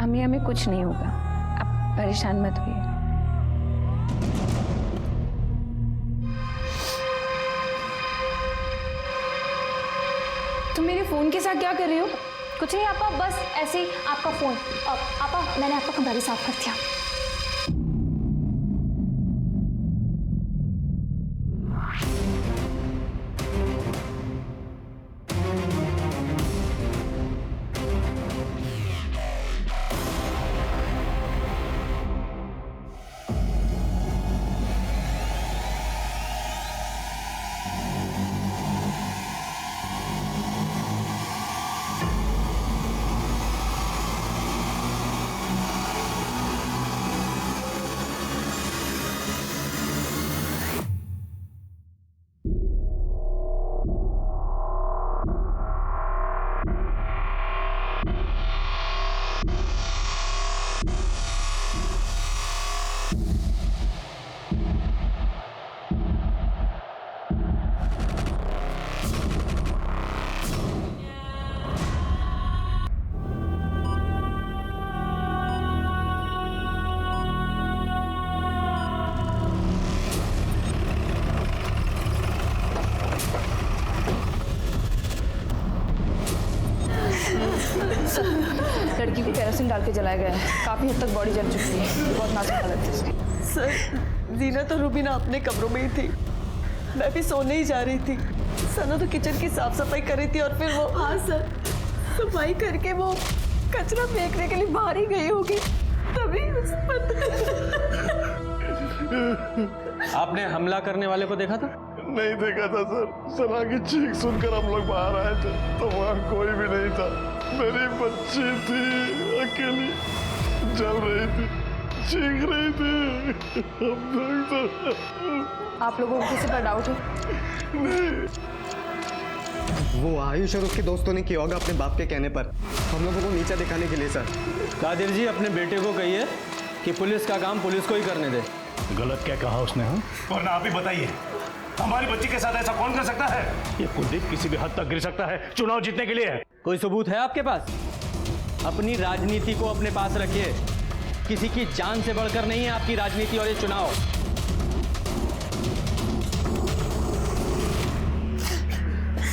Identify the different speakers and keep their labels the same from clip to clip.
Speaker 1: अम्मी हमें कुछ नहीं होगा, आप परेशान मत होइए।
Speaker 2: तुम मेरे फोन के साथ क्या कर रही हो?
Speaker 3: कुछ नहीं आपा, बस ऐसे ही आपका फोन। आपा मैंने आपका कमरा साफ कर दिया।
Speaker 2: लड़की को केरोसिन डाल के जलाया गया है, काफी हद तक बॉडी जल चुकी है, बहुत नाजुक हालत है इसकी।
Speaker 4: सर जीनत और रुबीना अपने कमरों में ही थी, मैं भी सोने ही जा रही थी। सना तो किचन की साफ सफाई कर रही थी और फिर वो, हाँ सर, सफाई करके वो कचरा फेंकने के लिए बाहर ही गई होगी, तभी उस पर।
Speaker 5: आपने हमला करने वाले को देखा था?
Speaker 6: नहीं देखा था सर, सना की चीख सुनकर हम लोग बाहर आए थे तो वहाँ कोई भी नहीं था। मेरी बच्ची थी, अकेली जल रही थी, चीख रही थी।
Speaker 2: आप लोगों को किसी पर डाउट है?
Speaker 7: वो आयुष और उसके दोस्तों ने किया होगा अपने बाप के कहने पर, हम लोगों को नीचा दिखाने के लिए। सर
Speaker 5: कादिर जी, अपने बेटे को कहिए कि पुलिस का काम पुलिस को ही करने दे।
Speaker 6: गलत क्या कहा उसने? हाँ,
Speaker 8: वरना आप ही बताइए, हमारी बच्ची के साथ ऐसा कौन कर सकता है?
Speaker 6: ये कुलदीप किसी भी हद तक गिर सकता है चुनाव जीतने के लिए।
Speaker 5: कोई सबूत है आपके पास? अपनी राजनीति को अपने पास रखिए, किसी की जान से बढ़कर नहीं है आपकी राजनीति और ये चुनाव।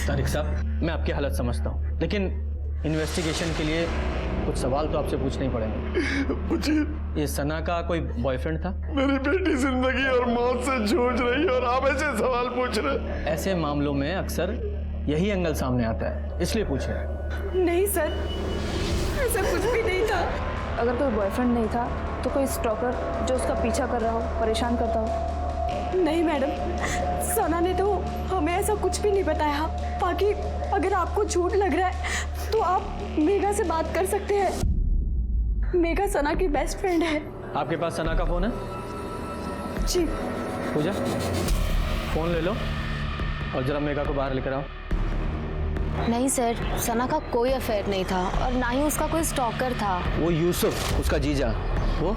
Speaker 5: तारिक साहब, मैं आपकी हालत समझता हूँ, लेकिन इन्वेस्टिगेशन के लिए कुछ सवाल तो आपसे पूछने ही पड़ेंगे।
Speaker 6: पूछिए।
Speaker 5: ये सना का कोई बॉयफ्रेंड था?
Speaker 6: मेरी बेटी जिंदगी और मौत से जूझ रही है और आप ऐसे सवाल पूछ रहे?
Speaker 5: ऐसे मामलों में अक्सर यही एंगल सामने आता है, इसलिए पूछे।
Speaker 4: नहीं सर, ऐसा कुछ भी नहीं था।
Speaker 2: अगर कोई बॉयफ्रेंड नहीं था तो कोई स्टॉकर जो उसका पीछा कर रहा हो, परेशान करता हो?
Speaker 4: नहीं मैडम, सना ने तो हमें ऐसा कुछ भी नहीं बताया। बाकी अगर आपको झूठ लग रहा है तो आप मेघा से बात कर सकते हैं। मेघा सना की बेस्ट फ्रेंड है।
Speaker 5: आपके पास सना का फोन है?
Speaker 4: जी।
Speaker 5: पूजा, फोन ले लो और जरा मेघा को बाहर लेकर आओ।
Speaker 3: नहीं सर, सना का कोई अफेयर नहीं था और ना ही उसका कोई स्टॉकर था।
Speaker 5: वो यूसुफ, उसका जीजा, वो?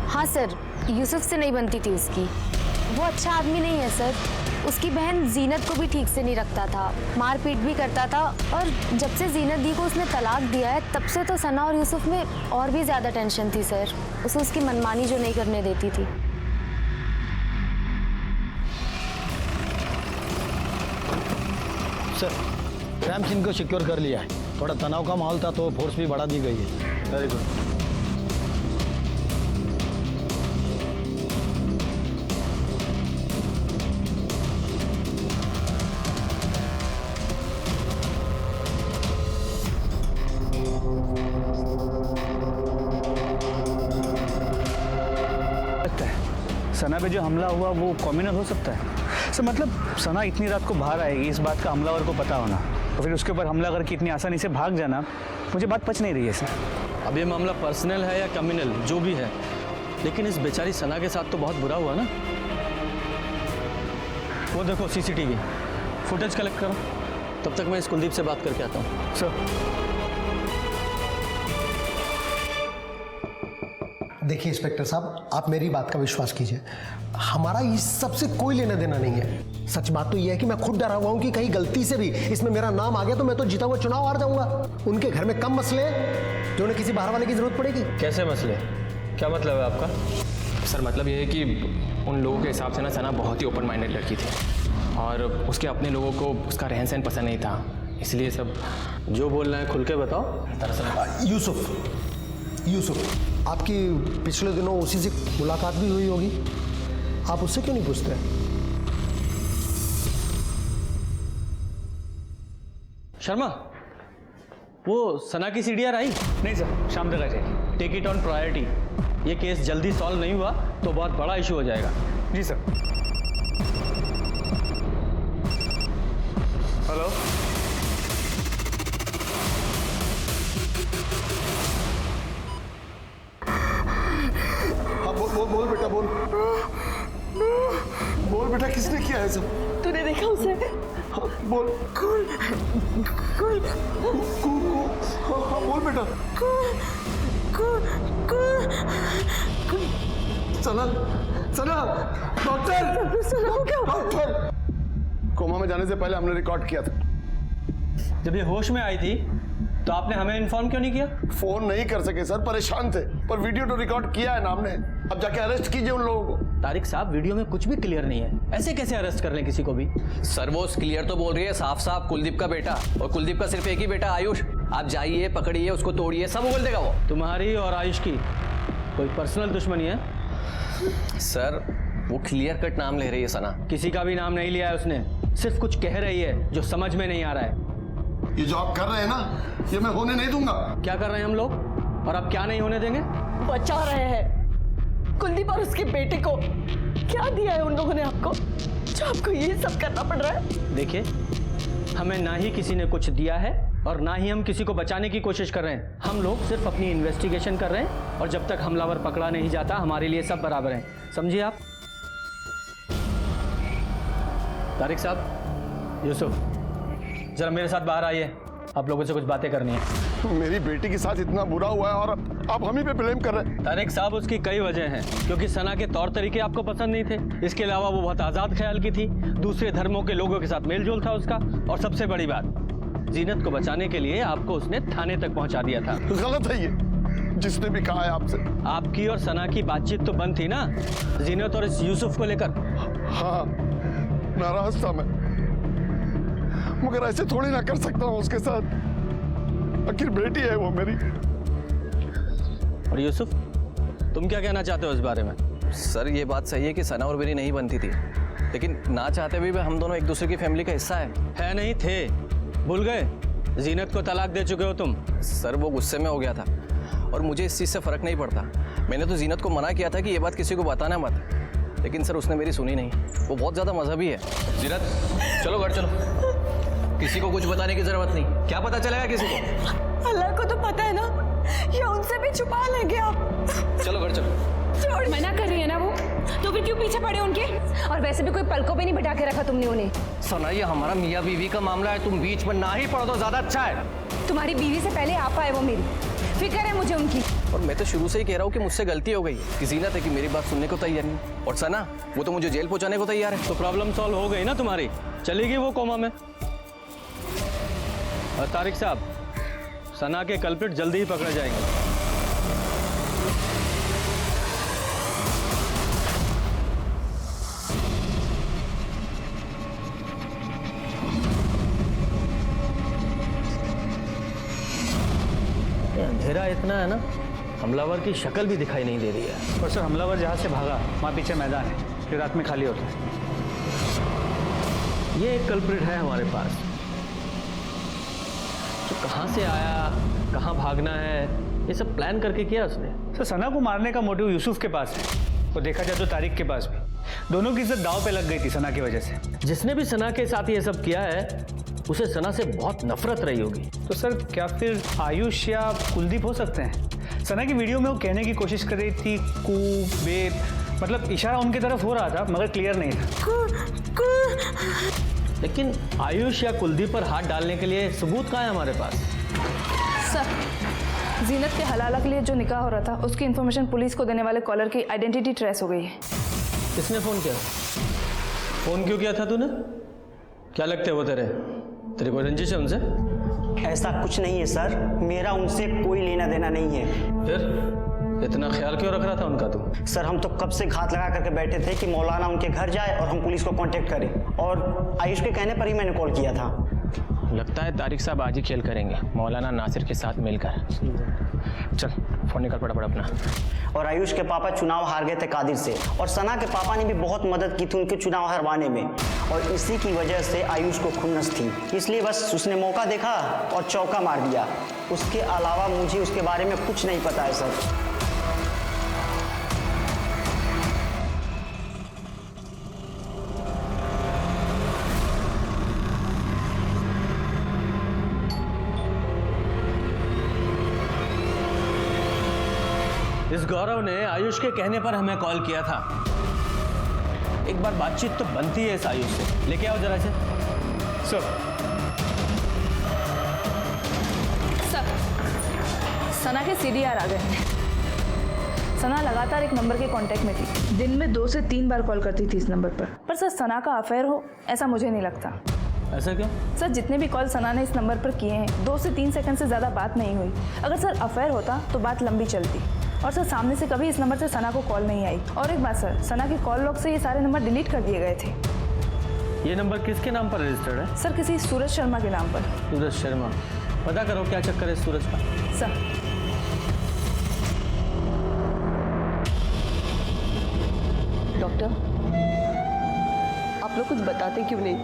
Speaker 3: हाँ सर, यूसुफ से नहीं बनती थी उसकी। वो अच्छा आदमी नहीं है सर। उसकी बहन जीनत को भी ठीक से नहीं रखता था, मारपीट भी करता था, और जब से जीनत दी को उसने तलाक दिया है तब से तो सना और यूसुफ में और भी ज़्यादा टेंशन थी सर। उसे उसकी मनमानी जो नहीं करने देती थी।
Speaker 9: सर, रैम सिंह को सिक्योर कर लिया है। थोड़ा तनाव का माहौल था तो फोर्स भी बढ़ा दी गई है।
Speaker 5: Very good.
Speaker 8: सना पे जो हमला हुआ वो कॉम्युनल हो सकता है सर? मतलब सना इतनी रात को बाहर आएगी, इस बात का हमलावर को पता होना, और फिर उसके ऊपर हमला करके इतनी आसानी से भाग जाना, मुझे बात पच नहीं रही है सर।
Speaker 5: अब ये मामला पर्सनल है या कम्युनल, जो भी है, लेकिन इस बेचारी सना के साथ तो बहुत बुरा हुआ ना। वो देखो सीसीटीवी फुटेज कलेक्ट करो, तब तक मैं इस कुलदीप से बात करके आता हूँ।
Speaker 8: सर
Speaker 10: देखिए इंस्पेक्टर साहब, आप मेरी बात का विश्वास कीजिए, हमारा इस सब से कोई लेना देना नहीं है। सच बात तो यह है कि मैं खुद डरा हुआ हूं कि कहीं गलती से भी इसमें मेरा नाम आ गया तो मैं तो जीता हुआ चुनाव हार जाऊंगा। उनके घर में कम मसले हैं जो उन्हें किसी बाहर वाले की जरूरत पड़ेगी।
Speaker 5: कैसे मसले? क्या मतलब है आपका?
Speaker 11: सर मतलब ये है कि उन लोगों के हिसाब से ना सना बहुत ही ओपन माइंडेड लड़की थी और उसके अपने लोगों को उसका रहन सहन पसंद नहीं था, इसलिए सब।
Speaker 5: जो बोलना है खुल के बताओ।
Speaker 11: दरअसल
Speaker 10: यूसुफ, आपकी पिछले दिनों उसी से मुलाकात भी हुई होगी, आप उससे क्यों नहीं पूछते?
Speaker 5: शर्मा, वो सना की सीढ़ियाँ आई?
Speaker 8: नहीं सर, शाम तक आ जाएगी।
Speaker 5: Take it on priority. ये केस जल्दी सॉल्व नहीं हुआ तो बहुत बड़ा इशू हो जाएगा।
Speaker 8: जी सर। हेलो,
Speaker 6: हाँ बोल बेटा, बोल बेटा, किसने किया है सब?
Speaker 4: तूने देखा उसे?
Speaker 6: हाँ, बोल। हाँ बोल बेटा। सना, डॉक्टर। कोमा में जाने से पहले हमने रिकॉर्ड किया था।
Speaker 5: जब ये होश में आई थी तो आपने हमें इन्फॉर्म क्यों नहीं किया?
Speaker 6: फोन नहीं कर सके सर, परेशान थे, पर वीडियो तो रिकॉर्ड किया है ना हमने। अब जाके अरेस्ट कीजिए उन लोगों को।
Speaker 5: तारिक साहब, वीडियो में कुछ भी क्लियर नहीं है, ऐसे कैसे अरेस्ट कर लें किसी को भी?
Speaker 12: सर वो क्लियर तो बोल रही है साफ साफ कुलदीप का बेटा, और कुलदीप का सिर्फ एक ही बेटा आयुष। आप जाइए, पकड़िए उसको, तोड़िए, सब बोल देगा वो।
Speaker 5: तुम्हारी और आयुष की कोई पर्सनल दुश्मनी है?
Speaker 12: सर वो क्लियर कट नाम ले रही है सना।
Speaker 5: किसी का भी नाम नहीं लिया है उसने, सिर्फ कुछ कह रही है जो समझ में नहीं आ रहा है।
Speaker 6: ये जो आप कर रहे हैं ना, ये मैं होने नहीं दूंगा।
Speaker 5: क्या कर रहे हैं हम लोग, और अब क्या नहीं होने देंगे?
Speaker 4: बचा रहे हैं कुलदीप और उसके बेटे को। क्या दिया है उन लोगों ने आपको जो आपको ये सब करना पड़ रहा है?
Speaker 5: देखिए, हमें ना ही किसी ने कुछ दिया है और ना ही हम किसी को बचाने की कोशिश कर रहे हैं। हम लोग सिर्फ अपनी इन्वेस्टिगेशन कर रहे हैं और जब तक हमलावर पकड़ा नहीं जाता हमारे लिए सब बराबर हैं, समझिए आप। तारिक साहब, यूसुफ, जरा मेरे साथ बाहर आइए, आप लोगों से कुछ बातें करनी है।
Speaker 6: मेरी बेटी के साथ इतना बुरा हुआ है और आप हम ही पे ब्लेम कर रहे हैं।
Speaker 5: तारिक साहब, उसकी कई वजह हैं, क्योंकि सना के तौर तरीके आपको पसंद नहीं थे। इसके अलावा वो बहुत आज़ाद ख्याल की थी, दूसरे धर्मों के लोगों के साथ मेल जोल था उसका, और सबसे बड़ी बात, जीनत को बचाने के लिए आपको उसने थाने तक पहुंचा दिया था।
Speaker 6: गलत है ये, जिसने भी कहा है आपसे।
Speaker 5: आपकी और सना की बातचीत तो बंद थी ना, जीनत और इस यूसुफ को लेकर।
Speaker 6: हाँ, नाराज था मैं, मगर ऐसे थोड़ी ना कर सकता हूँ उसके साथ। आखिर बेटी है वो मेरी।
Speaker 5: और यूसुफ, तुम क्या कहना चाहते हो इस बारे में?
Speaker 12: सर ये बात सही है कि सना और मेरी नहीं बनती थी, लेकिन ना चाहते हुए भी हम दोनों एक दूसरे की फैमिली का हिस्सा है
Speaker 5: नहीं थे, भूल गए? जीनत को तलाक दे चुके हो तुम।
Speaker 12: सर वो गुस्से में हो गया था और मुझे इस चीज़ से फ़र्क नहीं पड़ता। मैंने तो जीनत को मना किया था कि ये बात किसी को बताना मत, लेकिन सर उसने मेरी सुनी नहीं। वो बहुत ज़्यादा मजहबी है। जीनत, चलो घर चलो, किसी को कुछ बताने की ज़रूरत नहीं। क्या पता चलेगा किसी को?
Speaker 4: अल्लाह को तो पता है ना, या उनसे भी छुपा लेंगे आप।
Speaker 12: चलो घर चलो।
Speaker 3: मना कर रही है ना वो, तो फिर क्यों पीछे पड़े उनके? और वैसे भी कोई पलकों पे नहीं बिठा के रखा तुमने उन्हें।
Speaker 12: सना, ये हमारा मियाँ बीवी का मामला है, तुम बीच में ना ही पड़ो तो ज़्यादा अच्छा है।
Speaker 3: तुम्हारी बीवी से पहले आप आए वो मेरी, फिक्र है मुझे उनकी।
Speaker 12: और मैं तो शुरू से ही कह रहा हूँ कि मुझसे गलती हो गई कि जीनत है कि मेरी बात सुनने को तैयार नहीं, और सना वो तो मुझे जेल पहुँचाने को तैयार है।
Speaker 5: तो प्रॉब्लम सॉल्व हो गई ना तुम्हारी, चलेगी वो कोमा में। और तारिक साहब, सना के कल्प्रिट जल्दी ही पकड़े जाएंगे। अंधेरा इतना है ना, हमलावर की शक्ल भी दिखाई नहीं दे रही है।
Speaker 8: और सर हमलावर जहाँ से भागा वहाँ पीछे मैदान है, फिर रात में खाली होता है।
Speaker 5: ये एक कल्प्रिट है हमारे पास, तो कहाँ से आया, कहाँ भागना है, ये सब प्लान करके किया उसने।
Speaker 8: सर सना को मारने का मोटिव यूसुफ के पास है, और देखा जाए तो तारिक के पास भी। दोनों की इज्जत दांव पे लग गई थी सना की वजह से।
Speaker 5: जिसने भी सना के साथ ये सब किया है उसे सना से बहुत नफरत रही होगी।
Speaker 8: तो सर क्या फिर आयुष या कुलदीप हो सकते हैं? सना की वीडियो में वो कहने की कोशिश कर रही थी कू बेब, मतलब इशारा उनकी तरफ हो रहा था मगर क्लियर नहीं था।
Speaker 5: लेकिन आयुष या कुलदीप पर हाथ डालने के लिए सबूत कहाँ है हमारे पास?
Speaker 2: सर, जीनत के हलाला के लिए जो निकाह हो रहा था उसकी इन्फॉर्मेशन पुलिस को देने वाले कॉलर की आइडेंटिटी ट्रेस हो गई है।
Speaker 5: किसने फ़ोन किया? फ़ोन क्यों किया था तूने? क्या लगते हैं वो तेरे कोई रंजिश है उनसे?
Speaker 13: ऐसा कुछ नहीं है सर, मेरा उनसे कोई लेना देना नहीं है।
Speaker 5: फिर इतना ख्याल क्यों रख रहा था उनका तू?
Speaker 13: सर हम तो कब से घात लगा करके बैठे थे कि मौलाना उनके घर जाए और हम पुलिस को कांटेक्ट करें, और आयुष के कहने पर ही मैंने कॉल किया था।
Speaker 11: लगता है तारिक साहब आज ही खेल करेंगे मौलाना नासिर के साथ मिलकर। चल फोन निकाल फटाफट अपना।
Speaker 13: और आयुष के पापा चुनाव हार गए थे कादिर से, और सना के पापा ने भी बहुत मदद की थी उनके चुनाव हारवाने में, और इसी की वजह से आयुष को खुन्नस थी, इसलिए बस उसने मौका देखा और चौका मार दिया। उसके अलावा मुझे उसके बारे में कुछ नहीं पता है सर।
Speaker 5: इस गौरव ने आयुष के कहने पर हमें कॉल किया था। एक बार बातचीत तो बनती है इस आयुष से। लेके आओ जरा से।
Speaker 8: सर
Speaker 2: सना के सीडीआर आ गए हैं। सना लगातार एक नंबर के कांटेक्ट में थी, दिन में 2 से 3 बार कॉल करती थी इस नंबर पर सर सना का अफेयर हो ऐसा मुझे नहीं लगता।
Speaker 5: ऐसा क्यों?
Speaker 2: सर जितने भी कॉल सना ने इस नंबर पर किए हैं 2 से 3 सेकंड से ज़्यादा बात नहीं हुई। अगर सर अफेयर होता तो बात लंबी चलती, और सर सामने से कभी इस नंबर से सना को कॉल नहीं आई। और एक बात सर, सना के कॉल लॉग से ये सारे नंबर डिलीट कर दिए गए थे।
Speaker 5: ये नंबर किसके नाम पर रजिस्टर्ड है?
Speaker 2: सर किसी सूरज शर्मा के नाम पर।
Speaker 5: सूरज शर्मा, पता करो क्या चक्कर है सूरज का।
Speaker 2: सर
Speaker 4: डॉक्टर आप लोग कुछ बताते क्यों नहीं?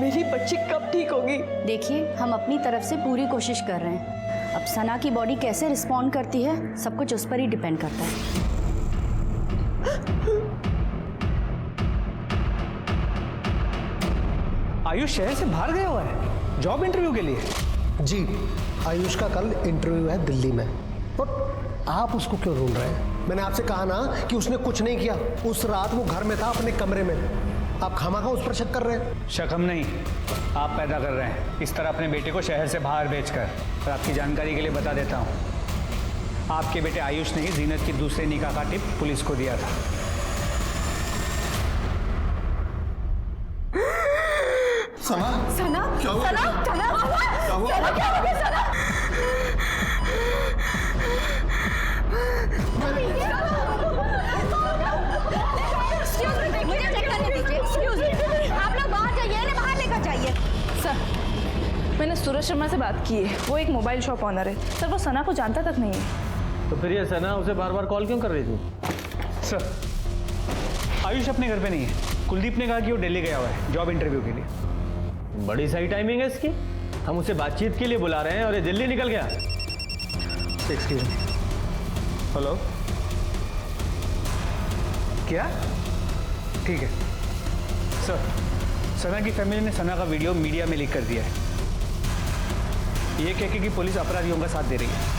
Speaker 4: मेरी बच्ची कब ठीक होगी?
Speaker 14: देखिए हम अपनी तरफ से पूरी कोशिश कर रहे हैं। अब सना की बॉडी कैसे रिस्पॉन्ड करती है सब कुछ उस पर ही डिपेंड करता है।
Speaker 8: आयुष शहर से बाहर गया हुआ है जॉब इंटरव्यू के लिए?
Speaker 10: जी, आयुष का कल इंटरव्यू है दिल्ली में, और आप उसको क्यों ढूंढ रहे हैं? मैंने आपसे कहा ना कि उसने कुछ नहीं किया। उस रात वो घर में था अपने कमरे में। आप खामखा उस पर शक कर रहे हैं।
Speaker 8: शक हम नहीं, आप पैदा कर रहे हैं इस तरह अपने बेटे को शहर से बाहर भेजकर। और आपकी जानकारी के लिए बता देता हूँ, आपके बेटे आयुष ने ही जीनत की दूसरे निकाह का टिप पुलिस को दिया था।
Speaker 6: सना
Speaker 2: सना
Speaker 6: क्या हुआ?
Speaker 2: सना सना
Speaker 6: क्या हुआ?
Speaker 2: सना क्या हो गया? सना
Speaker 14: मुझे चेक करने दीजिए। एक्सक्यूज मी, आप लोग बाहर जाइए, इन्हें बाहर लेकर जाइए।
Speaker 2: सर मैंने सूरज शर्मा से बात की है, वो एक मोबाइल शॉप ऑनर है। सर वो सना को जानता तक नहीं है।
Speaker 5: तो फिर ये सना उसे बार बार कॉल क्यों कर रही थी?
Speaker 8: सर आयुष अपने घर पे नहीं है। कुलदीप ने कहा कि वो दिल्ली गया हुआ है जॉब इंटरव्यू के लिए।
Speaker 5: बड़ी सही टाइमिंग है इसकी। हम उसे बातचीत के लिए बुला रहे हैं और ये दिल्ली निकल गया।
Speaker 8: Excuse me. हेलो, क्या? ठीक है सर, सना की फैमिली ने सना का वीडियो मीडिया में लीक कर दिया है, ये कह के कि पुलिस अपराधियों का साथ दे रही है।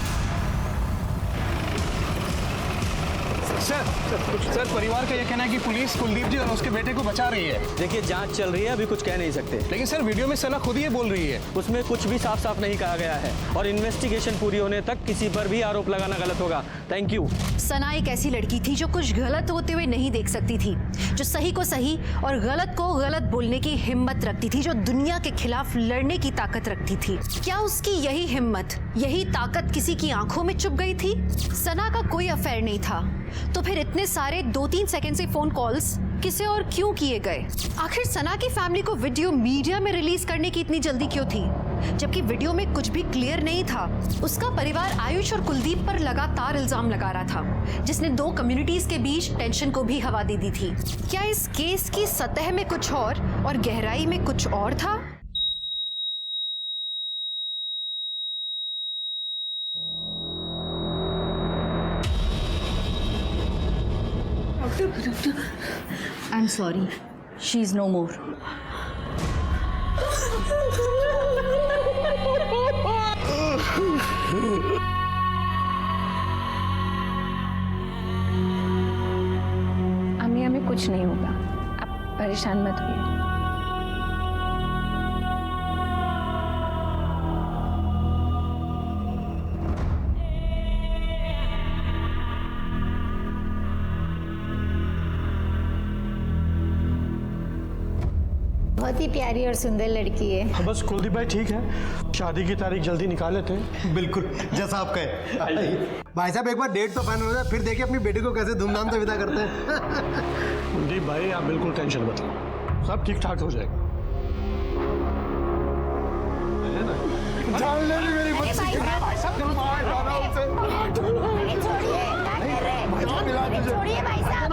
Speaker 9: सर परिवार का यह कहना है कि पुलिस कुलदीप जी और उसके बेटे को बचा रही है।
Speaker 5: देखिए जांच चल रही है, अभी कुछ कह नहीं सकते।
Speaker 9: लेकिन सर वीडियो में सना खुद ये बोल रही है।
Speaker 5: उसमें कुछ भी साफ साफ नहीं कहा गया है, और इन्वेस्टिगेशन पूरी होने तक किसी पर भी आरोप लगाना गलत होगा। Thank you.
Speaker 14: सना एक ऐसी लड़की थी जो कुछ गलत होते हुए नहीं देख सकती थी, जो सही को सही और गलत को गलत बोलने की हिम्मत रखती थी, जो दुनिया के खिलाफ लड़ने की ताकत रखती थी। क्या उसकी यही हिम्मत, यही ताकत किसी की आंखों में चुभ गई थी? सना का कोई अफेयर नहीं था, तो फिर इतने सारे 2-3 सेकंड से फोन कॉल्स किसे और क्यों किए गए? आखिर सना की फैमिली को वीडियो मीडिया में रिलीज करने की इतनी जल्दी क्यों थी, जबकि वीडियो में कुछ भी क्लियर नहीं था? उसका परिवार आयुष और कुलदीप पर लगातार इल्जाम लगा रहा था, जिसने 2 कम्युनिटीज के बीच टेंशन को भी हवा दे दी थी। क्या इस केस की सतह में कुछ और गहराई में कुछ और था? I'm sorry. She's no more.
Speaker 1: अम्मी हमें कुछ नहीं होगा, आप परेशान मत होइए।
Speaker 15: बहुत ही प्यारी और सुंदर लड़की है।
Speaker 10: बस कुलदीप भाई ठीक है, शादी की तारीख जल्दी निकाल लेते हैं।
Speaker 7: बिल्कुल जैसा आप कहे। भाई साहब एक बार डेट तो फाइनल हो जाए, फिर देखिए अपनी बेटी को कैसे धूमधाम से विदा करते हैं।
Speaker 10: कुलदीप भाई आप बिल्कुल टेंशन मत लो, सब ठीक ठाक हो जाएगा। जान ले ली मेरी बच्ची।
Speaker 15: छोड़िए, भाई साहब।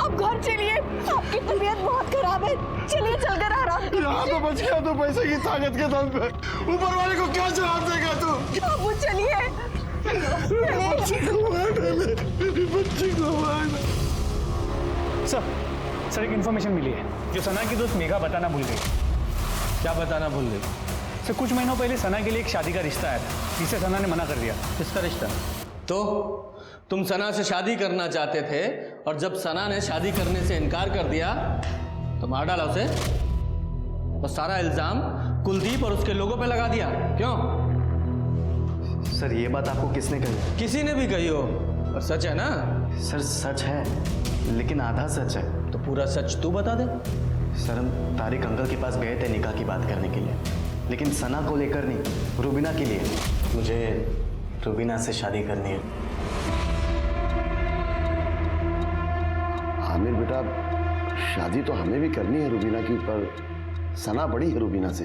Speaker 2: अब घर चलिए, आपकी तबीयत बहुत खराब है, चलिए चलकर आराम कीजिए।
Speaker 6: यहाँ तो बच गया तो पैसे की ताकत के दम पे, ऊपर वाले को क्या जवाब देगा तू?
Speaker 2: अब चलिए,
Speaker 6: मेरी बच्ची को मार।
Speaker 8: सर एक इन्फॉर्मेशन मिली है जो सना की दोस्त मेघा बताना भूल गई।
Speaker 5: क्या बताना भूल गई?
Speaker 8: सर कुछ महीनों पहले सना के लिए एक शादी का रिश्ता आया था, जिसे सना ने मना कर दिया।
Speaker 5: किसका रिश्ता? तो तुम सना से शादी करना चाहते थे और जब सना ने शादी करने से इनकार कर दिया तो मार डाला उसे और सारा इल्जाम कुलदीप और उसके लोगों पे लगा दिया। क्यों?
Speaker 7: सर ये बात आपको किसने कही?
Speaker 5: किसी ने भी कही हो, और सच है ना?
Speaker 7: सर सच है, लेकिन आधा सच है।
Speaker 5: तो पूरा सच तू बता दे।
Speaker 7: सर हम तारिक अंकल के पास गए थे निकाह की बात करने के लिए, लेकिन सना को लेकर नहीं, रुबीना के लिए। मुझे रुबीना से शादी करनी है।
Speaker 6: आमिर बेटा, शादी तो हमें भी करनी है रुबीना की, पर सना बड़ी है रुबीना से,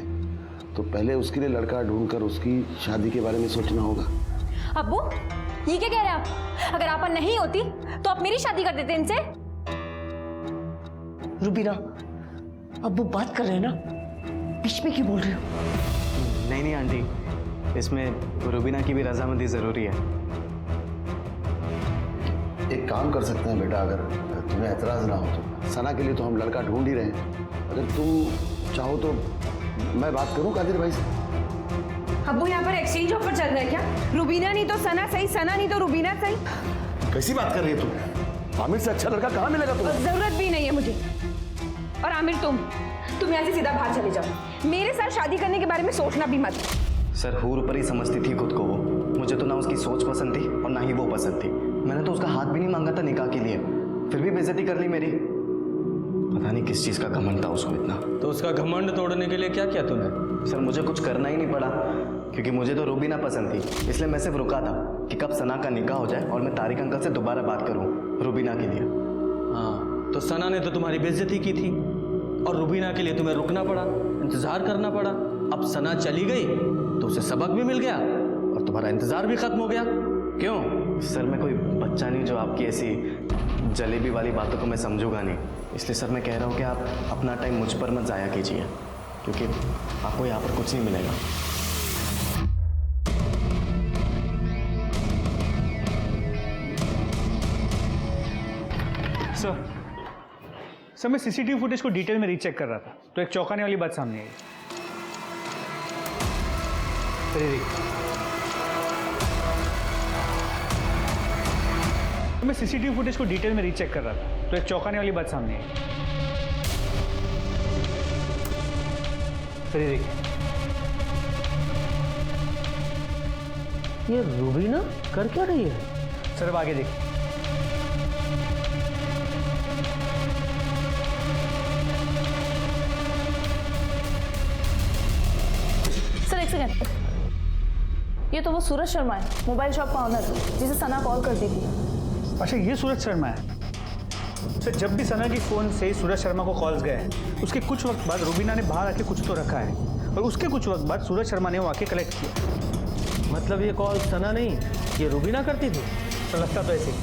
Speaker 6: तो पहले उसके लिए लड़का ढूंढकर उसकी शादी के बारे में सोचना होगा।
Speaker 3: अब्बू ये क्या कह रहे हैं आप? अगर आपा नहीं होती तो आप मेरी शादी कर देते इनसे।
Speaker 4: रुबीना, अब वो बात कर रहे हैं ना, बीच में क्यों बोल रहे हो?
Speaker 7: नहीं आंटी, इसमें रुबीना की भी रजामंदी जरूरी है।
Speaker 6: एक काम कर सकते हैं बेटा, अगर तुम्हें एतराज ना हो तो। सना के लिए तो हम लड़का ढूंढ ही रहे हैं, अगर तुम चाहो तो मैं बात करूं कादिर भाई से।
Speaker 2: अब्बू यहाँ पर एक्सचेंज ऑफर चल रहा है क्या? रुबीना नहीं तो सना सही, सना नहीं तो रुबीना सही।
Speaker 6: कैसी बात कर रही है तू? आमिर से अच्छा लड़का कहाँ मिलेगा तुम्हें?
Speaker 2: जरूरत भी नहीं है मुझे। और आमिर तुम यहाँ से सीधा बाहर चले जाओ, मेरे साथ शादी करने के बारे में सोचना भी मत।
Speaker 7: सर हूर ऊपर ही समझती थी खुद को वो। मुझे तो ना उसकी सोच पसंद थी और ना ही वो पसंद थी। मैंने तो उसका हाथ भी नहीं मांगा था निकाह के लिए, फिर भी बेइज्जती कर ली मेरी। पता नहीं किस चीज़ का घमंड था उसको इतना।
Speaker 5: तो उसका घमंड तोड़ने के लिए क्या किया तूने?
Speaker 7: सर मुझे कुछ करना ही नहीं पड़ा, क्योंकि मुझे तो रुबीना पसंद थी, इसलिए मैं सिर्फ रुका था कि कब सना का निकाह हो जाए और मैं तारिक अंकल से दोबारा बात करूं रुबीना के लिए।
Speaker 5: हाँ, तो सना ने तो तुम्हारी बेइज्जती की थी और रुबीना के लिए तुम्हें रुकना पड़ा, इंतजार करना पड़ा। अब सना चली गई तो उसे सबक भी मिल गया और तुम्हारा इंतजार भी खत्म हो गया। क्यों?
Speaker 7: सर मैं कोई बच्चा नहीं जो आपकी ऐसी जलेबी वाली बातों को मैं समझूंगा नहीं, इसलिए सर मैं कह रहा हूँ कि आप अपना टाइम मुझ पर मत ज़ाया कीजिए, क्योंकि आपको यहाँ पर कुछ नहीं मिलेगा।
Speaker 8: सर मैं सीसीटीवी फुटेज को डिटेल में रीचेक कर रहा था तो एक चौंकाने वाली बात सामने आई। मैं सीसीटीवी फुटेज को डिटेल में रीचेक कर रहा था तो एक चौंकाने वाली बात सामने आई। देखिए
Speaker 4: ये रुबीना कर क्या रही है?
Speaker 8: सर अब आगे देखिए।
Speaker 2: सर एक सेकंड, ये तो वो सूरज शर्मा है, मोबाइल शॉप का ऑनर, जिसे सना कॉल करती थी।
Speaker 8: अच्छा ये सूरज शर्मा है। सर जब भी सना की फ़ोन से सूरज शर्मा को कॉल्स गए उसके कुछ वक्त बाद रुबीना ने बाहर आके कुछ तो रखा है और उसके कुछ वक्त बाद सूरज शर्मा ने वो आके कलेक्ट किया।
Speaker 5: मतलब ये कॉल सना नहीं, ये रुबीना करती थी?
Speaker 8: सर लगता तो ऐसे ही।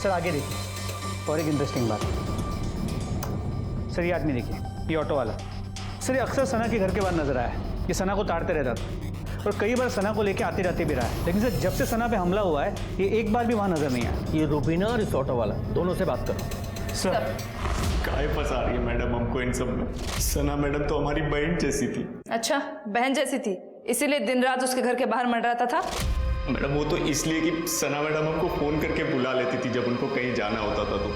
Speaker 8: सर आगे देखिए और एक इंटरेस्टिंग बात। सर ये आदमी देखिए, ये ऑटो वाला। सर ये अक्सर सना के घर के बाहर नजर आया है। ये सना को ताड़ते रहता था और कई बार सना को लेके आते जाते भी रहा है, लेकिन सर जब से सना पे हमला हुआ है ये एक बार भी वहाँ नजर नहीं आया।
Speaker 5: ये रुबीना और इस ऑटो वाला दोनों से बात करो।
Speaker 8: सर
Speaker 16: काहे फंसा रही है मैडम हमको इन सब में? सना मैडम तो हमारी बहन जैसी थी।
Speaker 2: अच्छा बहन जैसी थी, इसीलिए दिन रात उसके घर के बाहर मंडराता था?
Speaker 16: मैडम वो तो इसलिए कि सना मैडम हमको फ़ोन करके बुला लेती थी जब उनको कहीं जाना होता था, तो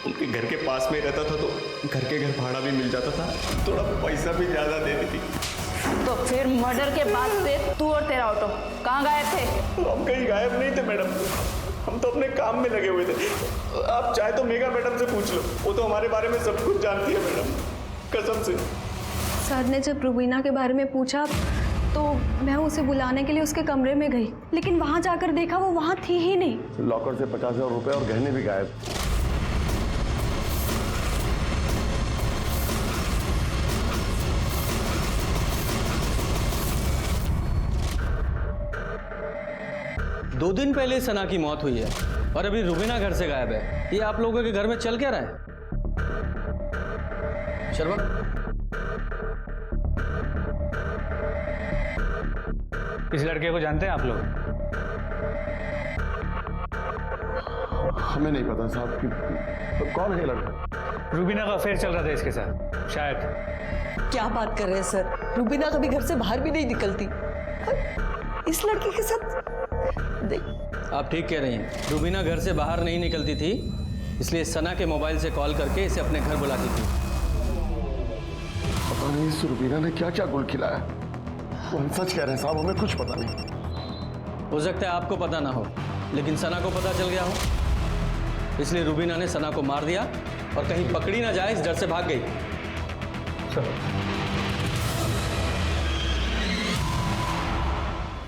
Speaker 16: उनके घर के पास में रहता था तो घर के घर भाड़ा भी मिल जाता था, थोड़ा पैसा भी ज़्यादा देती थी।
Speaker 2: तो फिर मर्डर के बाद से तू और तेरा ऑटो कहाँ गायब थे?
Speaker 16: हम कहीं गायब नहीं थे मैडम, हम तो अपने काम में लगे हुए थे। आप चाहे तो मेघा मैडम से पूछ लो, वो तो हमारे बारे में सब कुछ जानती है मैडम, कसम से।
Speaker 1: सर ने जब रुबीना के बारे में पूछा तो मैं उसे बुलाने के लिए उसके कमरे में गई, लेकिन वहां जाकर देखा वो वहां थी ही नहीं।
Speaker 6: लॉकर से 50,000 रुपए और गहने भी गायब।
Speaker 5: दो दिन पहले सना की मौत हुई है और अभी रुबीना घर से गायब है। ये आप लोगों के घर में चल क्या रहा है? शर्मा,
Speaker 8: इस लड़के को जानते हैं आप लोग?
Speaker 6: हमें नहीं पता साहब कि तो कौन है लड़का।
Speaker 8: रुबीना का अफेयर चल रहा था इसके साथ शायद।
Speaker 4: क्या बात कर रहे हैं सर? रुबीना कभी घर से बाहर भी नहीं निकलती, इस लड़के के साथ
Speaker 5: आप ठीक कह रही हैं। रुबीना घर से बाहर नहीं निकलती थी, इसलिए सना के मोबाइल से कॉल करके इसे अपने घर बुलाती थी।
Speaker 6: पता नहीं इस रुबीना ने क्या क्या गुल खिलाया। वो हम सच कह रहे हैं साहब, हमें कुछ पता नहीं।
Speaker 5: हो सकता है आपको पता ना हो, लेकिन सना को पता चल गया हो, इसलिए रुबीना ने सना को मार दिया और कहीं पकड़ी ना जाए इस डर से भाग गई।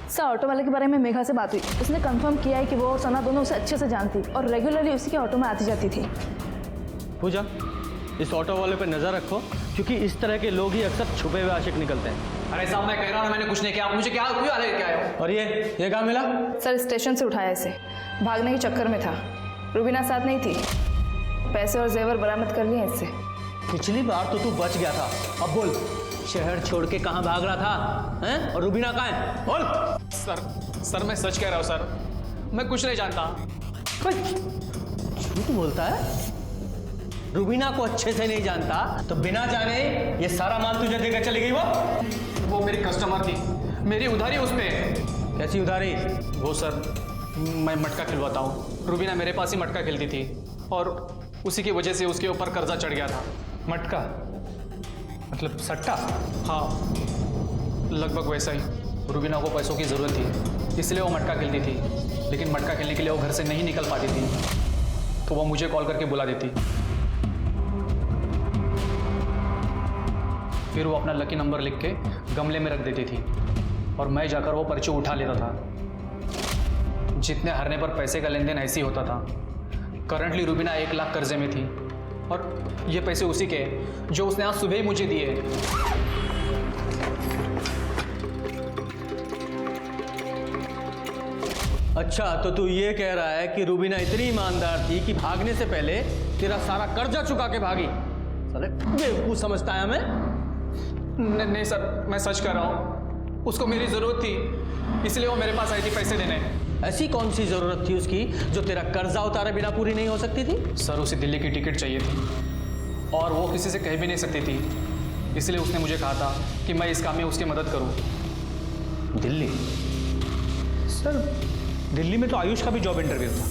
Speaker 2: सर ऑटो वाले के बारे में मेघा से बात हुई, उसने कंफर्म किया है कि वो और सना दोनों उसे अच्छे से जानती और रेगुलरली उसी के ऑटो में आती जाती थी।
Speaker 5: पूजा, इस ऑटो वाले पे नजर रखो, क्योंकि इस तरह के लोग ही अक्सर छुपे हुए आशिक निकलते हैं।
Speaker 12: अरे साहब मैं कह रहा हूँ मैंने कुछ नहीं किया, आप मुझे क्या आए?
Speaker 5: और ये कहाँ मिला?
Speaker 2: सर स्टेशन से उठाया इसे, भागने के चक्कर में था। रुबीना साथ नहीं थी, पैसे और जेवर बरामद कर लिए इससे।
Speaker 5: पिछली बार तो तू बच गया था, अब बोल शहर छोड़ के कहाँ भाग रहा था हैं? और रुबीना कहाँ है? बोल।
Speaker 11: सर मैं सच कह रहा हूँ सर, मैं कुछ नहीं जानता।
Speaker 5: झूठ बोलता है? रुबीना को अच्छे से नहीं जानता तो बिना जाने ये सारा माल तुझे देकर चली गई?
Speaker 11: वो मेरी कस्टमर थी, मेरी उधारी उस पे।
Speaker 5: कैसी उधारी?
Speaker 11: वो सर मैं मटका खिलवाता हूँ, रुबीना मेरे पास ही मटका खेलती थी और उसी की वजह से उसके ऊपर कर्जा चढ़ गया था।
Speaker 8: मटका मतलब सट्टा?
Speaker 11: हाँ लगभग वैसा ही। रुबीना को पैसों की ज़रूरत थी, इसलिए वो मटका खेलती थी, लेकिन मटका खेलने के लिए वो घर से नहीं निकल पाती थी, तो वो मुझे कॉल करके बुला देती। फिर वो अपना लकी नंबर लिख के गमले में रख देती थी और मैं जाकर वो पर्ची उठा लेता था। जितने हारने पर पैसे का लेन देन ऐसे ही होता था। करंटली रुबीना 1 लाख कर्जे में थी और ये पैसे उसी के जो उसने आज सुबह ही मुझे दिए।
Speaker 5: अच्छा, तो तू ये कह रहा है कि रुबीना इतनी ईमानदार थी कि भागने से पहले तेरा सारा कर्जा चुका के भागी? साले बेवकूफ समझता है हमें?
Speaker 11: नहीं सर, मैं सच कह रहा हूँ। उसको मेरी ज़रूरत थी, इसलिए वो मेरे पास आई थी पैसे देने।
Speaker 5: ऐसी कौन सी ज़रूरत थी उसकी जो तेरा कर्जा उतारे बिना पूरी नहीं हो सकती थी?
Speaker 11: सर उसे दिल्ली की टिकट चाहिए थी और वो किसी से कह भी नहीं सकती थी, इसलिए उसने मुझे कहा था कि मैं इस काम में उसकी मदद करूँ।
Speaker 8: दिल्ली? सर दिल्ली में तो आयुष का भी जॉब इंटरव्यू था।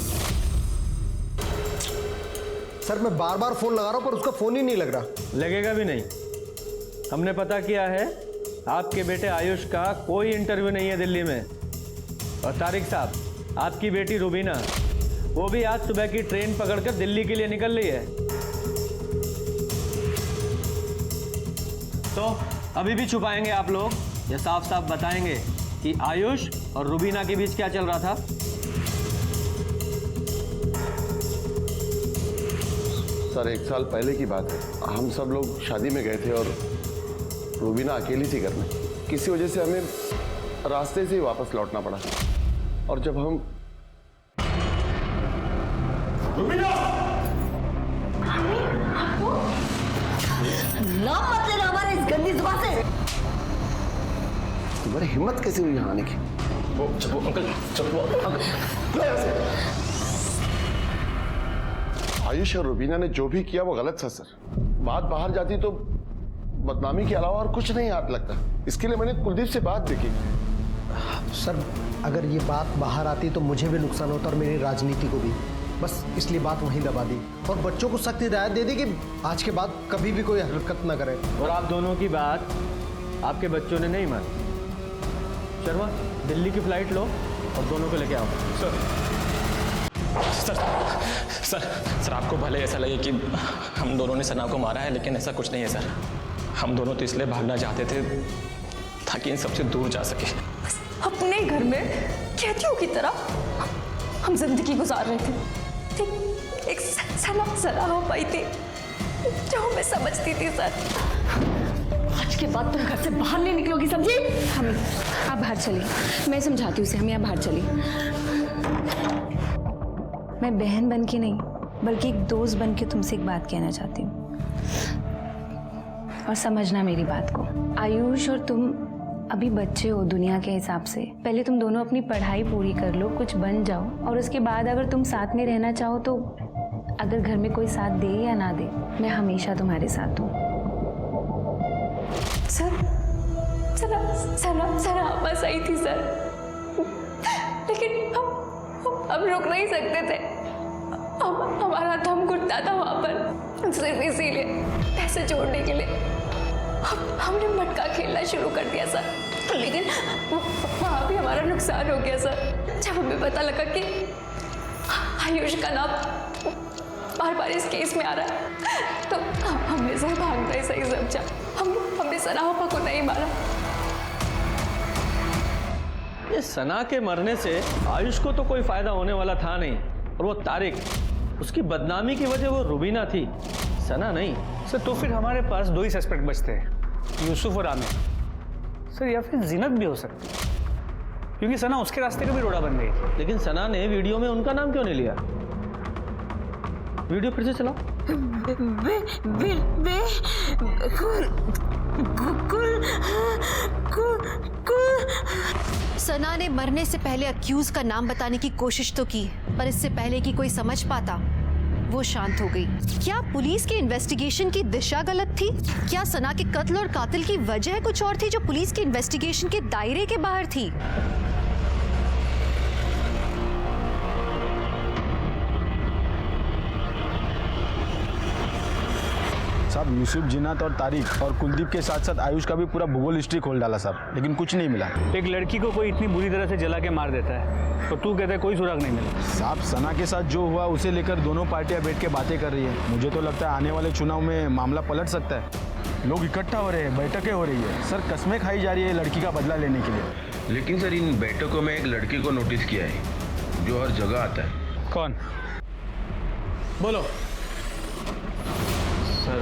Speaker 10: सर मैं बार बार फोन लगा रहा हूं पर उसका फोन ही नहीं लग रहा।
Speaker 5: लगेगा भी नहीं। हमने पता किया है, आपके बेटे आयुष का कोई इंटरव्यू नहीं है दिल्ली में। और तारिक साहब, आपकी बेटी रुबीना वो भी आज सुबह की ट्रेन पकड़कर दिल्ली के लिए निकल रही है। तो अभी भी छुपाएंगे आप लोग या साफ साफ बताएंगे कि आयुष और रुबीना के बीच क्या चल रहा था?
Speaker 6: सर 1 साल पहले की बात है, हम सब लोग शादी में गए थे और रुबीना अकेली थी घर में। किसी वजह से हमें रास्ते से ही वापस लौटना पड़ा और जब हम रुबीना!
Speaker 4: नाम मत लेना हमारे इस गंदी जुबान से।
Speaker 6: तुम्हारी हिम्मत कैसे हुई यहाँ आने की? वो अंकल आयुष और रुबीना ने जो भी किया वो गलत था सर। बात बाहर जाती तो बदनामी के अलावा और कुछ नहीं हाथ लगता। इसके लिए मैंने कुलदीप से बात भी की।
Speaker 10: सर अगर ये बात बाहर आती तो मुझे भी नुकसान होता और मेरी राजनीति को भी। बस इसलिए बात वहीं दबा दी और बच्चों को सख्त हिदायत दे दी कि आज के बाद कभी भी कोई हरकत ना करें।
Speaker 5: और आप दोनों की बात आपके बच्चों ने नहीं मानी। शर्मा, दिल्ली की फ्लाइट लो और दोनों को लेके आओ।
Speaker 16: सर आपको भले ऐसा लगे कि हम दोनों ने सना को मारा है, लेकिन ऐसा कुछ नहीं है सर। हम दोनों तो इसलिए भागना चाहते थे ताकि इन सबसे दूर जा सके।
Speaker 2: अपने घर में कैदियों की तरह हम जिंदगी गुजार रहे थे। एक सना हो पाई थी जो हमें समझती थी सर। आज के बाद तुम घर से बाहर नहीं निकलोगी, समझी?
Speaker 3: हम आप बाहर चलिए, मैं समझाती हूँ उसे। हम यहाँ बाहर चलिए। मैं बहन बन के नहीं बल्कि एक दोस्त बन के तुमसे एक बात कहना चाहती हूँ, और समझना मेरी बात को। आयुष और तुम अभी बच्चे हो दुनिया के हिसाब से। पहले तुम दोनों अपनी पढ़ाई पूरी कर लो, कुछ बन जाओ, और उसके बाद अगर तुम साथ में रहना चाहो तो अगर घर में कोई साथ दे या ना दे, मैं हमेशा तुम्हारे साथ हूँ।
Speaker 2: सना बस आई थी सर, लेकिन हम रुक नहीं सकते थे। हमारा दम घुटता था वहाँ पर। सिर्फ इसीलिए पैसे जोड़ने के लिए हमने मटका खेलना शुरू कर दिया सर। लेकिन वहाँ भी हमारा नुकसान हो गया सर। जब हमें पता लगा कि आयुष का नाम बार बार इस केस में आ रहा है, तो हमने सर भागना ही सही समझा। हमने सना को नहीं मारा।
Speaker 5: ये सना के मरने से आयुष को तो कोई फायदा होने वाला था नहीं, और वो तारिक, उसकी बदनामी की वजह वो रुबीना थी, सना नहीं।
Speaker 8: सर तो फिर हमारे पास दो ही सस्पेक्ट बचते हैं, यूसुफ और आमिर सर, या फिर जीनत भी हो सकती है, क्योंकि सना उसके रास्ते का भी रोड़ा बन गई।
Speaker 5: लेकिन सना ने वीडियो में उनका नाम क्यों नहीं लिया? वीडियो फिर से चलाओ।
Speaker 14: सना ने मरने से पहले अक्यूज का नाम बताने की कोशिश तो की, पर इससे पहले कि कोई समझ पाता वो शांत हो गई। क्या पुलिस की इन्वेस्टिगेशन की दिशा गलत थी? क्या सना के कत्ल और कातिल की वजह कुछ और थी जो पुलिस की इन्वेस्टिगेशन के दायरे के बाहर थी?
Speaker 9: साहब यूसुफ, जिन्नत और तारिक और कुलदीप के साथ साथ आयुष का भी पूरा भूगोल हिस्ट्री खोल डाला साहब, लेकिन कुछ नहीं मिला।
Speaker 8: एक लड़की को कोई इतनी बुरी तरह से जला के मार देता है तो तू कहता है कोई सुराग नहीं मिला?
Speaker 9: साहब सना के साथ जो हुआ उसे लेकर दोनों पार्टियां बैठ के बातें कर रही है। मुझे तो लगता है आने वाले चुनाव में मामला पलट सकता है। लोग इकट्ठा हो रहे हैं, बैठकें हो रही है सर, कस्में खाई जा रही है लड़की का बदला लेने के लिए।
Speaker 6: लेकिन सर इन बैठकों में एक लड़की को नोटिस किया है जो हर जगह आता है।
Speaker 8: कौन?
Speaker 5: बोलो।
Speaker 7: सर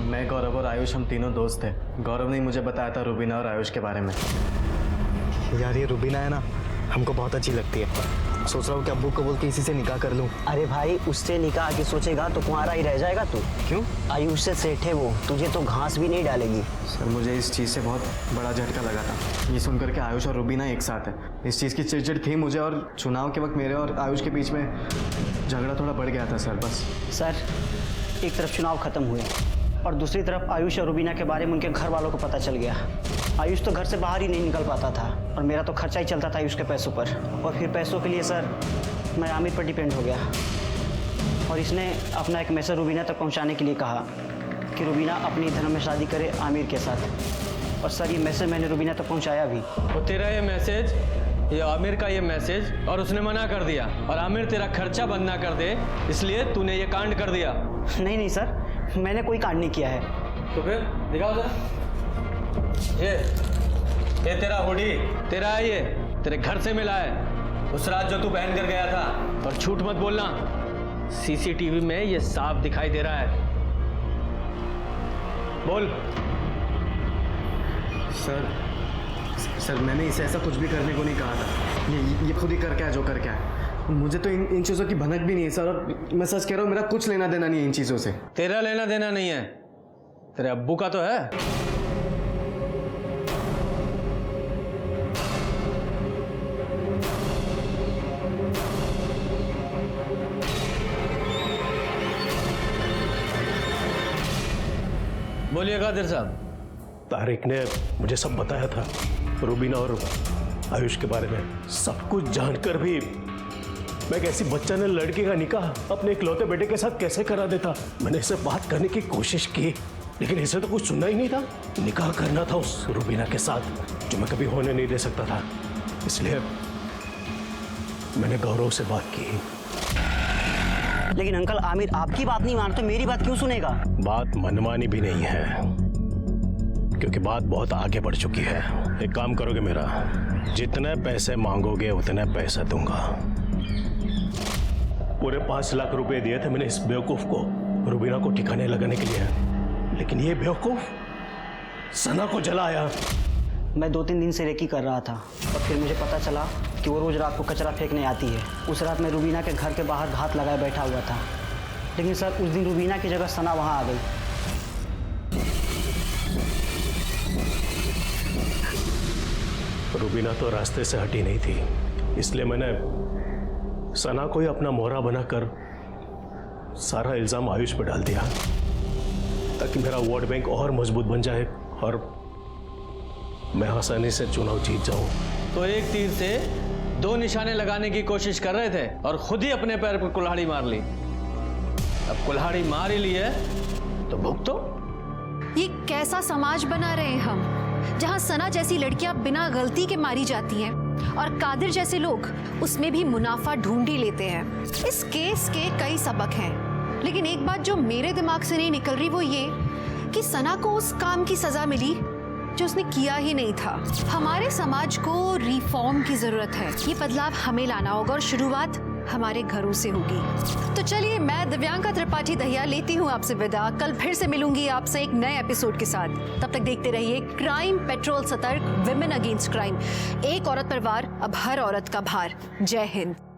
Speaker 7: मैं, गौरव और आयुष हम तीनों दोस्त थे। गौरव ने मुझे बताया था रुबीना और आयुष के बारे में।
Speaker 10: यार ये रुबीना है ना, हमको बहुत अच्छी लगती है। सोच रहा हूँ कि अब्बू को बोल के इसी से निकाह कर लूँ।
Speaker 13: अरे भाई, उससे निकाह की सोचेगा तो कुंवारा ही रह जाएगा तू।
Speaker 7: क्यों?
Speaker 13: आयुष से सेठ है वो, तुझे तो घास भी नहीं डालेगी।
Speaker 7: सर मुझे इस चीज़ से बहुत बड़ा झटका लगा था, ये सुनकर के आयुष और रुबीना एक साथ है। इस चीज़ की चिड़चिड़ थी मुझे, और चुनाव के वक्त मेरे और आयुष के बीच में झगड़ा थोड़ा बढ़ गया था सर, बस।
Speaker 13: सर एक तरफ चुनाव खत्म हुए और दूसरी तरफ आयुष और रुबीना के बारे में उनके घर वालों को पता चल गया। आयुष तो घर से बाहर ही नहीं निकल पाता था और मेरा तो खर्चा ही चलता था आयुष के पैसों पर। और फिर पैसों के लिए सर मैं आमिर पर डिपेंड हो गया, और इसने अपना एक मैसेज रुबीना तक पहुंचाने के लिए कहा कि रुबीना अपनी धर्म में शादी करे आमिर के साथ। और सर ये मैसेज मैंने रुबीना तक पहुँचाया भी।
Speaker 5: और तेरा ये मैसेज, ये आमिर का ये मैसेज, और उसने मना कर दिया, और आमिर तेरा खर्चा बंद ना कर दे इसलिए तूने ये कांड कर दिया।
Speaker 13: नहीं सर, मैंने कोई कांड नहीं किया है।
Speaker 5: तो फिर दिखाओ जरा। ये तेरा हुडी तेरा है, ये तेरे घर से मिला है उस रात जो तू पहन कर गया था। और झूठ मत बोलना, सीसीटीवी में ये साफ दिखाई दे रहा है। बोल।
Speaker 7: सर मैंने इसे ऐसा कुछ भी करने को नहीं कहा था। ये खुद ही कर क्या है जो कर क्या है। मुझे तो इन चीज़ों की भनक भी नहीं है सर, और मैं सच कह रहा हूँ मेरा कुछ लेना देना नहीं है इन चीज़ों से।
Speaker 5: तेरा लेना देना नहीं है, तेरे अब्बू का तो है। बोलिए कादिर साहब।
Speaker 6: तारिक ने मुझे सब बताया था, रुबीना और आयुष के बारे में। सब कुछ जानकर भी मैं एक ऐसी बच्चा ने लड़की का निकाह अपने इकलौते बेटे के साथ कैसे करा देता। मैंने इससे बात करने की कोशिश की,
Speaker 10: लेकिन इसे तो कुछ सुनना ही नहीं था। निकाह करना था उस रुबीना के साथ जो मैं कभी होने नहीं दे सकता था, इसलिए मैंने गौरव से बात की।
Speaker 13: लेकिन अंकल आमिर आपकी बात नहीं मान तो मेरी बात क्यों सुनेगा?
Speaker 10: बात मनमानी भी नहीं है, क्योंकि बात बहुत आगे बढ़ चुकी है। एक काम करोगे मेरा, जितने पैसे मांगोगे उतने पैसे दूंगा। पूरे 5 लाख रुपए दिए थे मैंने इस बेवकूफ को रुबीना को ठिकाने लगाने के लिए, लेकिन ये बेवकूफ सना को जलाया।
Speaker 13: मैं 2-3 दिन से रेकी कर रहा था और फिर मुझे पता चला कि वो रोज रात को कचरा फेंकने आती है। उस रात मैं रुबीना के घर के बाहर घात लगाए बैठा हुआ था, लेकिन सर उस दिन रुबीना की जगह सना वहां आ गई।
Speaker 10: रुबीना तो रास्ते से हटी नहीं थी, इसलिए मैंने सना को ही अपना मोहरा बनाकर सारा इल्जाम आयुष पर डाल दिया, ताकि मेरा वोट बैंक और मजबूत बन जाए और मैं आसानी से चुनाव जीत जाऊं।
Speaker 5: तो एक तीर से 2 निशाने लगाने की कोशिश कर रहे थे और खुद ही अपने पैर पर कुल्हाड़ी मार ली। अब कुल्हाड़ी मार ही ली है तो भुगतो।
Speaker 14: ये कैसा समाज बना रहे हैं हम, जहां सना जैसी लड़कियां बिना गलती के मारी जाती हैं और कादिर जैसे लोग उसमें भी मुनाफा ढूंढ ही लेते हैं। इस केस के कई सबक हैं, लेकिन एक बात जो मेरे दिमाग से नहीं निकल रही वो ये कि सना को उस काम की सजा मिली जो उसने किया ही नहीं था। हमारे समाज को रिफॉर्म की जरूरत है, ये बदलाव हमें लाना होगा और शुरुआत हमारे घरों से होगी। तो चलिए, मैं दिव्यांका त्रिपाठी दहिया लेती हूँ आपसे विदा। कल फिर से मिलूंगी आपसे एक नए एपिसोड के साथ। तब तक देखते रहिए क्राइम पेट्रोल, सतर्क, विमेन अगेंस्ट क्राइम। एक औरत पर वार, अब हर औरत का भार। जय हिंद।